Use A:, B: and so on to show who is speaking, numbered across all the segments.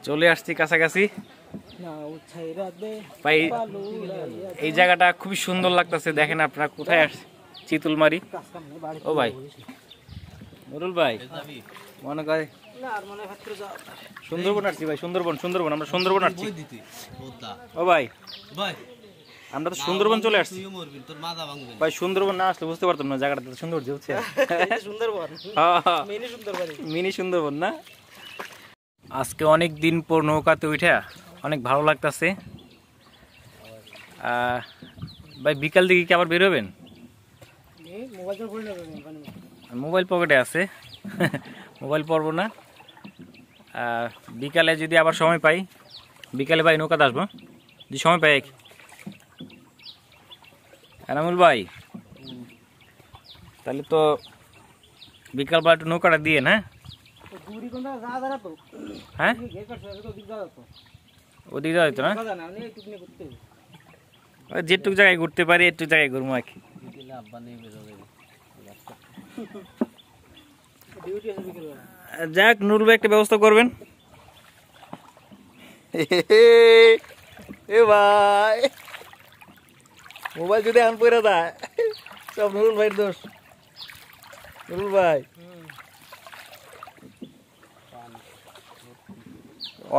A: চলে আসছি কাছাকাছি ভাই। এই জায়গাটা খুবই সুন্দর লাগতেছে, দেখেন আপনারা কোথায় আসছে, চিতুলমারি। ও ভাই নুরুল ভাই মনে করে সুন্দরবন আসছি ভাই, সুন্দরবন সুন্দরবন আমরা সুন্দরবন আসছি। ও ভাই আমরা তো সুন্দরবন চলে আসছি ভাই। সুন্দরবন না আসলে বুঝতে পারতাম না জায়গাটা সুন্দর হচ্ছে। সুন্দরবন মিনি সুন্দরবন না। আজকে অনেক দিন পর নৌকাতে উঠে অনেক ভালো লাগতেছে ভাই। বিকাল দিকে কি আবার বের হবেন? মোবাইল পকেটে আছে, মোবাইল পড়বো না। বিকালে যদি আবার সময় পাই, বিকালে ভাই নৌকাতে আসবো যদি সময় পাই। এনামুল ভাই তাহলে তো বিকালবেলা একটু নৌকাটা দিয়ে না? হ্যাঁ ওদিকে যাওয়া যেত না, যেটুক জায়গায় ঘুরতে পারি একটু জায়গায় ঘুরবো আর কি। যাক নুরুল ভাই একটা ব্যবস্থা করবেন। এ ভাই মোবাইল যদি আন পড়ে দেয় সব নুরুল ভাইয়ের দোষ। নুরুল ভাই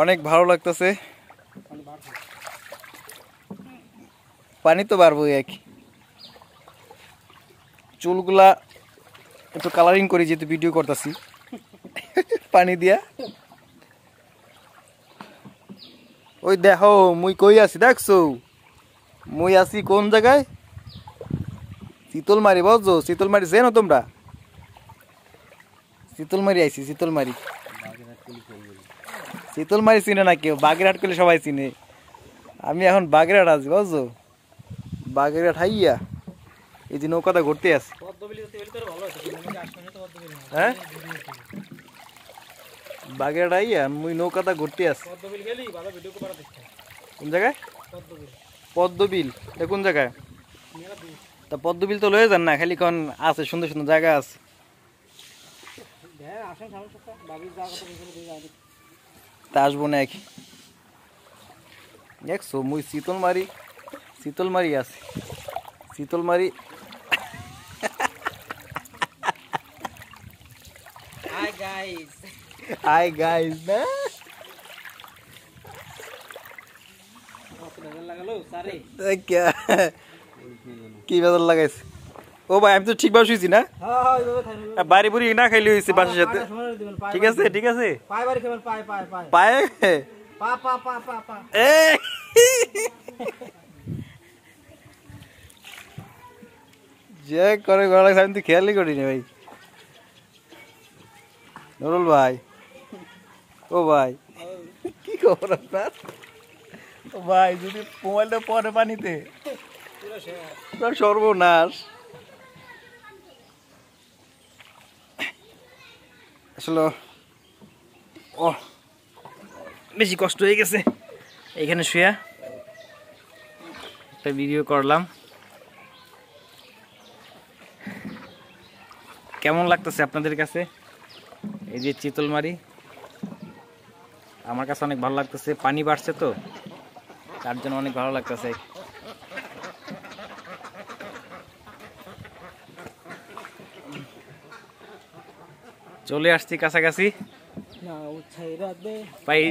A: অনেক ভালো লাগতেছে, পানি তো বাড়বো এক। চুলগুলা একটু কালারিং করি যেহেতু ভিডিও করতেছি পানি দিয়া। ওই দেখো মুই কই আছি দেখছো, মুই আছি কোন জায়গায়? শীতলমারি বুঝছো? শীতলমারি চেনো তোমরা? শীতলমারি আইছি, শীতলমারি। শীতলমারি চিনে না কেউ, বাগেরহাট করলে সবাই চিনে। আমি এখন বাগেরহাট আছি বুঝছো, বাগেরহাট হাইয়া এই যে নৌকাটা ঘুরতে আছি। হ্যাঁ বাগেরহাট হাইয়া মুই নৌকাটা ঘুরতে আছি। কোন জায়গায়? পদ্মবিল। এটা কোন জায়গায়? তা পদ্মবিল তো লয়ে যান না, খালি কোন আছে সুন্দর সুন্দর জায়গা আছে। তা আসবো না একই। দেখছো মুই শীতলমারি, শীতলমারি আছে, শীতলমারি। হাই গাইস না কি বেজার লাগাইছে? ও ভাই আমি তো ঠিকভাবে শুয়েছি না, বাড়ি বুড়ি না খাইলে হয়েছে বাসার সাথে। ঠিক আছে ঠিক আছে পায়ে যে করে ঘর লাগছে আমি তো খেয়ালই করিনি ভাই। নুরুল ভাই ও ভাই কি খবর আপনার? ও ভাই যদি মোবাইলটা পরে পানিতে সর্বনাশ। আসলে ও বেশি কষ্ট হয়ে গেছে এখানে শুয়া একটা ভিডিও করলাম। কেমন লাগতেছে আপনাদের কাছে এই যে চিতলমারি? আমার কাছে অনেক ভালো লাগতেছে, পানি বাড়ছে তো তার জন্য অনেক ভালো লাগতেছে। চলে আসছি কাছাকাছি ভাই।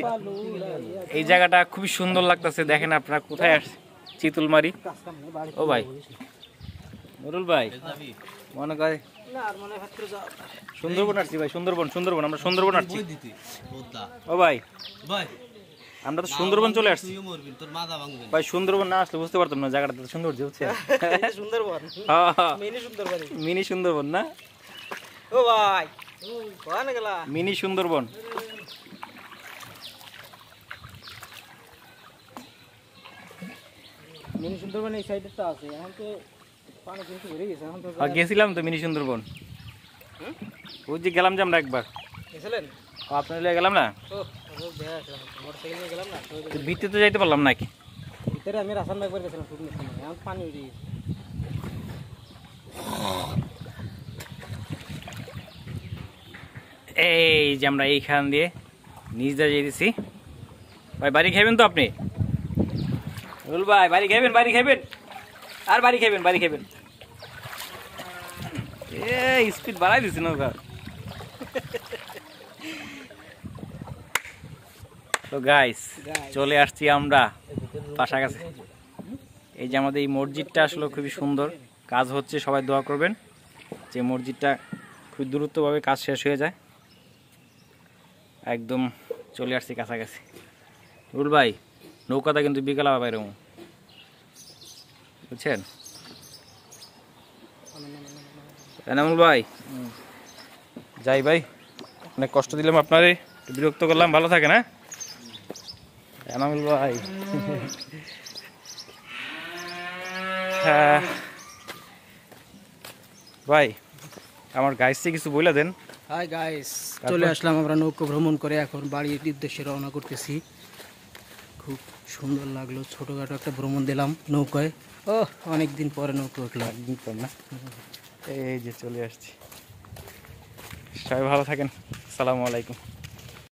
A: এই জায়গাটা খুবই সুন্দর লাগতেছে, দেখেন আপনারা কোথায় আসছে, চিতুলমারি। ও ভাই নুরুল ভাই মনে করে সুন্দরবন আসছি ভাই, সুন্দরবন সুন্দরবন আমরা সুন্দরবন আসছি। ও ভাই আমরা তো সুন্দরবন চলে আসছি ভাই। সুন্দরবন না আসলে বুঝতে পারতাম না জায়গাটা সুন্দর হচ্ছে। সুন্দরবন মিনি সুন্দরবন না? ও ভাই মিনি সুন্দরবন। মিনি সুন্দরবন এই সাইডে তো আছে, এখন তো পানি কিন্তু ভরে গেছে। এখন তো গেছিলাম তো মিনি সুন্দরবন, ওই যে গেলাম যে আমরা একবার। গেছিলেন? আপনার লিয়ে গেলাম না, মোটরসাইকেল নিয়ে গেলাম না, ভিতরে তো যাইতে পারলাম নাকি? ভিতরে আমি রাসান একবার গেছিলাম শুকনো সময়, এখন পানি উঠে গেছে। এই যে আমরা এইখান দিয়ে নিচ দিয়ে যেতেছি, ভাই বাড়ি খাইবেন তো আপনি? রুল ভাই বাড়ি খাইবেন, বাড়ি খাইবেন, আর বাড়ি খাইবেন, বাড়ি খাইবেন। স্পিড বাড়াই দিচ্ছি নৌকা। তো গাইস চলে আসছি আমরা পাশাকাছি। এই যে আমাদের এই মসজিদটা আসলে খুবই সুন্দর, কাজ হচ্ছে, সবাই দোয়া করবেন যে মসজিদটা খুব দ্রুতভাবে কাজ শেষ হয়ে যায়। একদম চলে আসছি কাছাকাছি। রুল ভাই নৌকাটা কিন্তু বিকেল আবার বাইরে, বুঝছেন? এনামুল ভাই যাই ভাই, অনেক কষ্ট দিলাম আপনারে, বিরক্ত করলাম, ভালো থাকে না এনামুল ভাই। ভাই আমার গাইসে কিছু বলে দেন।
B: হাই গাইস, চলে আসলাম আমরা নৌকা ভ্রমণ করে, এখন বাড়ির উদ্দেশ্যে রওনা করতেছি। খুব সুন্দর লাগলো, ছোটখাটো একটা ভ্রমণ দিলাম নৌকায়। ও অনেকদিন পরে নৌকা উঠলাম,
A: একদিন পর না? এই যে চলে আসছি। সবাই ভালো থাকেন, আসসালামু আলাইকুম।